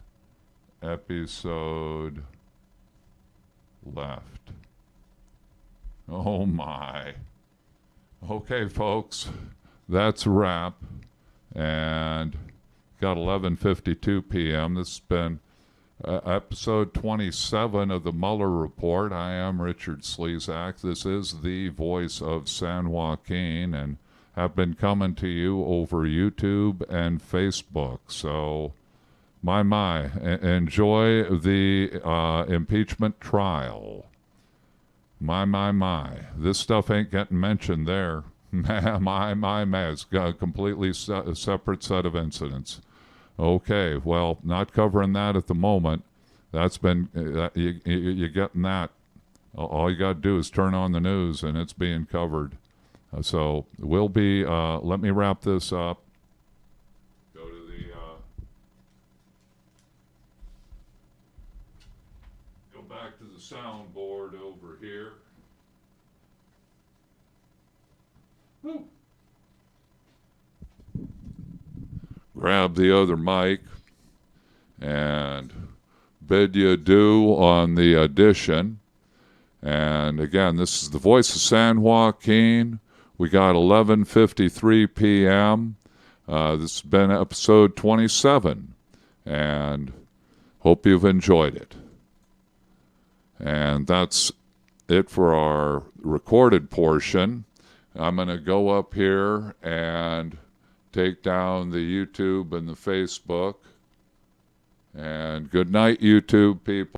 episode left. Oh my. Okay, folks, that's a wrap. And got 11:52 p.m. This has been episode 27 of the Mueller Report. I am Richard Slezak. This is the voice of San Joaquin, and have been coming to you over YouTube and Facebook. So, enjoy the impeachment trial. My. This stuff ain't getting mentioned there. My. It's got a completely separate set of incidents. Okay, well, not covering that at the moment. That's been, you're getting that. All you got to do is turn on the news and it's being covered. So we'll be, let me wrap this up. Go to the, go back to the soundboard over here. Woo. Grab the other mic and bid you adieu on the audition. And again, this is the voice of San Joaquin. We got 11:53 p.m. This has been episode 27, and hope you've enjoyed it. And that's it for our recorded portion. I'm going to go up here and take down the YouTube and the Facebook. And good night, YouTube people.